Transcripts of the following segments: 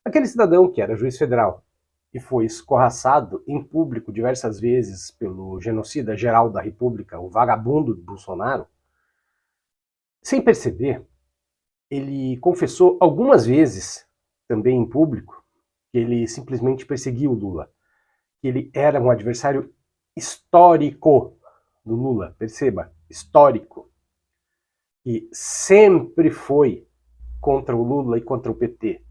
Aquele cidadão que era juiz federal e foi escorraçado em público diversas vezes pelo genocida geral da República, o vagabundo de Bolsonaro, sem perceber, ele confessou algumas vezes, também em público, que ele simplesmente perseguia o Lula, que ele era um adversário histórico do Lula, perceba, histórico, e sempre foi contra o Lula e contra o PT.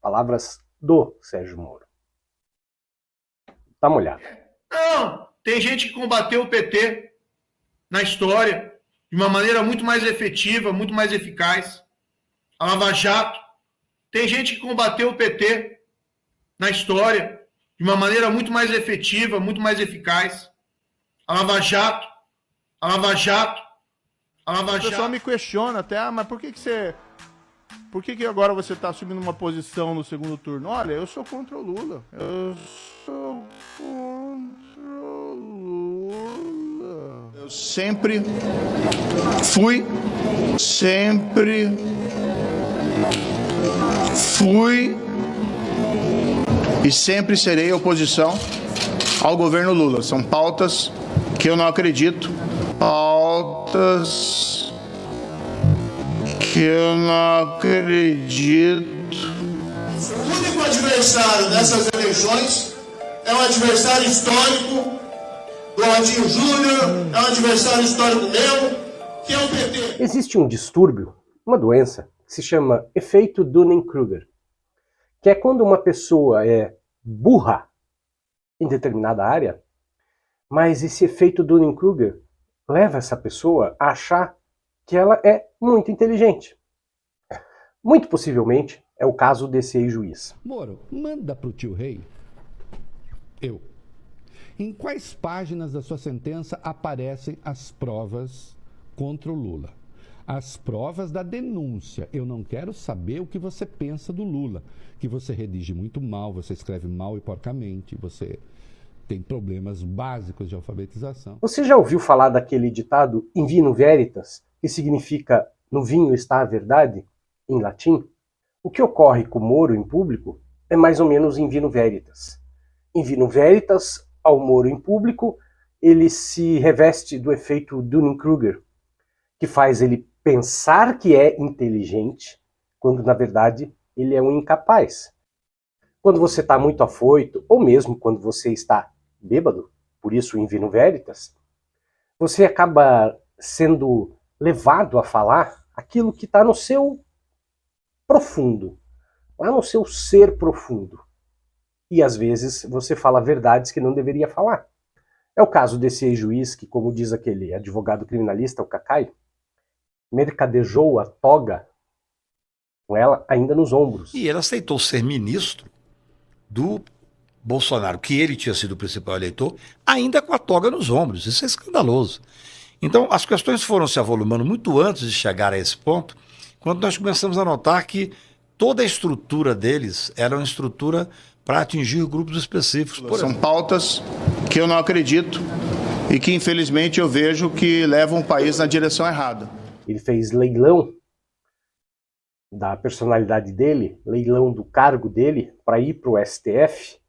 Palavras do Sérgio Moro. Dá uma olhada. Não, tem gente que combateu o PT na história de uma maneira muito mais efetiva, muito mais eficaz. A Lava Jato. Tem gente que combateu o PT na história de uma maneira muito mais efetiva, muito mais eficaz. A Lava Jato. A Lava Jato. A Lava Jato. O pessoal me questiona até, mas por que você... Por que agora você está assumindo uma posição no segundo turno? Olha, eu sou contra o Lula. Eu sou contra o Lula. Eu sempre fui e sempre serei oposição ao governo Lula. São pautas que eu não acredito. Pautas que eu não acredito. O único adversário dessas eleições é um adversário histórico do Ratinho Júnior, é um adversário histórico meu, que é o PT. Existe um distúrbio, uma doença, que se chama efeito Dunning-Kruger, que é quando uma pessoa é burra em determinada área, mas esse efeito Dunning-Kruger leva essa pessoa a achar que ela é muito inteligente. Muito possivelmente é o caso desse ex-juiz. Moro, manda pro tio Rei. Eu. Em quais páginas da sua sentença aparecem as provas contra o Lula? As provas da denúncia. Eu não quero saber o que você pensa do Lula. Que você redige muito mal, você escreve mal e porcamente, você tem problemas básicos de alfabetização. Você já ouviu falar daquele ditado in vino veritas, que significa no vinho está a verdade, em latim? O que ocorre com Moro em público é mais ou menos in vino veritas. Em vino veritas, ao Moro em público, ele se reveste do efeito Dunning-Kruger, que faz ele pensar que é inteligente, quando na verdade ele é um incapaz. Quando você está muito afoito, ou mesmo quando você está bêbado, por isso in vino veritas, você acaba sendo levado a falar aquilo que está no seu profundo, lá no seu ser profundo. E às vezes você fala verdades que não deveria falar. É o caso desse ex-juiz que, como diz aquele advogado criminalista, o Cacai, mercadejou a toga com ela ainda nos ombros. E ele aceitou ser ministro do Bolsonaro, que ele tinha sido o principal eleitor, ainda com a toga nos ombros. Isso é escandaloso. Então, as questões foram se avolumando muito antes de chegar a esse ponto, quando nós começamos a notar que toda a estrutura deles era uma estrutura para atingir grupos específicos. São pautas que eu não acredito e que, infelizmente, eu vejo que levam o país na direção errada. Ele fez leilão da personalidade dele, leilão do cargo dele, para ir para o STF,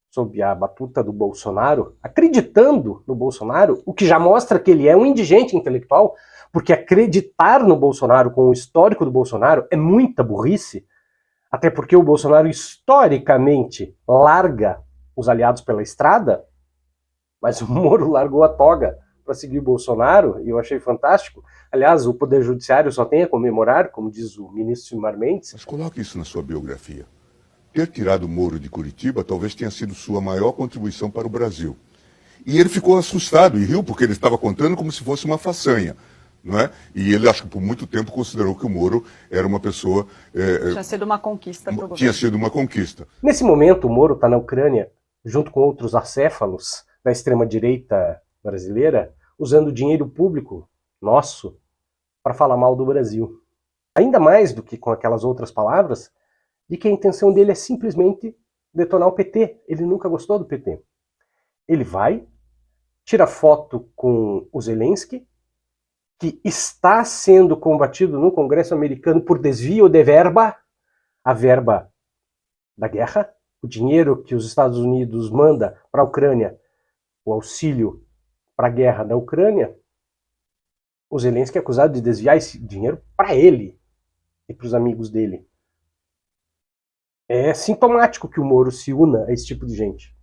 sob a batuta do Bolsonaro, acreditando no Bolsonaro, o que já mostra que ele é um indigente intelectual, porque acreditar no Bolsonaro com o histórico do Bolsonaro é muita burrice, até porque o Bolsonaro historicamente larga os aliados pela estrada, mas o Moro largou a toga para seguir o Bolsonaro, e eu achei fantástico. Aliás, o Poder Judiciário só tem a comemorar, como diz o ministro Gilmar Mendes. Mas coloque isso na sua biografia. Ter tirado o Moro de Curitiba talvez tenha sido sua maior contribuição para o Brasil. E ele ficou assustado e riu, porque ele estava contando como se fosse uma façanha. Não é? E ele, acho que por muito tempo, considerou que o Moro era uma pessoa... Tinha sido uma conquista para o governo. Tinha sido uma conquista. Nesse momento, o Moro está na Ucrânia, junto com outros acéfalos da extrema-direita brasileira, usando dinheiro público nosso para falar mal do Brasil. Ainda mais do que com aquelas outras palavras, de que a intenção dele é simplesmente detonar o PT. Ele nunca gostou do PT. Ele vai, tira foto com o Zelensky, que está sendo combatido no Congresso americano por desvio de verba, a verba da guerra, o dinheiro que os Estados Unidos manda para a Ucrânia, o auxílio para a guerra da Ucrânia, o Zelensky é acusado de desviar esse dinheiro para ele e para os amigos dele. É sintomático que o Moro se una a esse tipo de gente.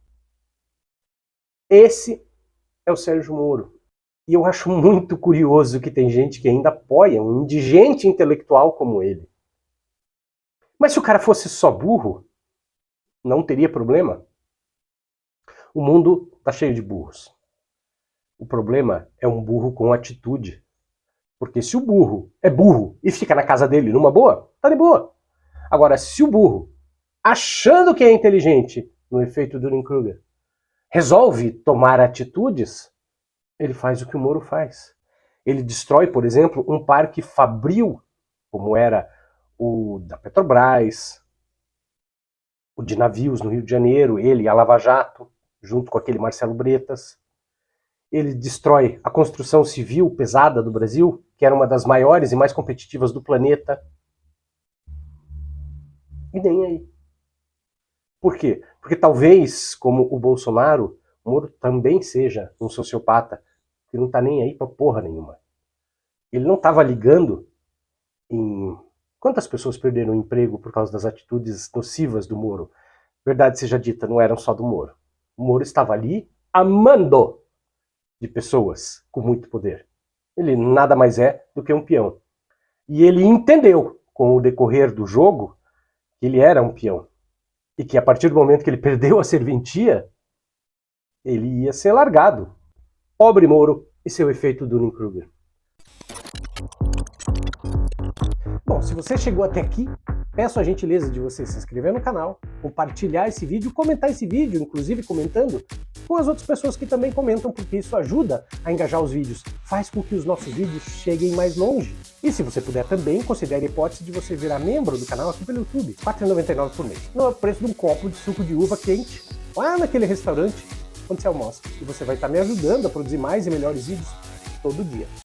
Esse é o Sérgio Moro. E eu acho muito curioso que tem gente que ainda apoia um indigente intelectual como ele. Mas se o cara fosse só burro, não teria problema. O mundo está cheio de burros. O problema é um burro com atitude. Porque se o burro é burro e fica na casa dele numa boa, tá de boa. Agora, se o burro, achando que é inteligente, no efeito Dunning-Kruger, resolve tomar atitudes, ele faz o que o Moro faz. Ele destrói, por exemplo, um parque fabril, como era o da Petrobras, o de navios no Rio de Janeiro, ele e a Lava Jato, junto com aquele Marcelo Bretas. Ele destrói a construção civil pesada do Brasil, que era uma das maiores e mais competitivas do planeta. E nem aí. Por quê? Porque talvez, como o Bolsonaro, o Moro também seja um sociopata, que não tá nem aí pra porra nenhuma. Ele não estava ligando em quantas pessoas perderam o emprego por causa das atitudes nocivas do Moro. Verdade seja dita, não eram só do Moro. O Moro estava ali amando de pessoas com muito poder. Ele nada mais é do que um peão. E ele entendeu, com o decorrer do jogo, que ele era um peão. E que a partir do momento que ele perdeu a serventia, ele ia ser largado. Pobre Moro e seu efeito Dunning-Kruger. Bom, se você chegou até aqui, peço a gentileza de você se inscrever no canal, compartilhar esse vídeo, comentar esse vídeo, inclusive comentando com as outras pessoas que também comentam, porque isso ajuda a engajar os vídeos, faz com que os nossos vídeos cheguem mais longe. E se você puder também, considere a hipótese de você virar membro do canal aqui pelo YouTube, R$ 4,99 por mês. No preço de um copo de suco de uva quente, lá naquele restaurante onde você almoça. E você vai estar me ajudando a produzir mais e melhores vídeos todo dia.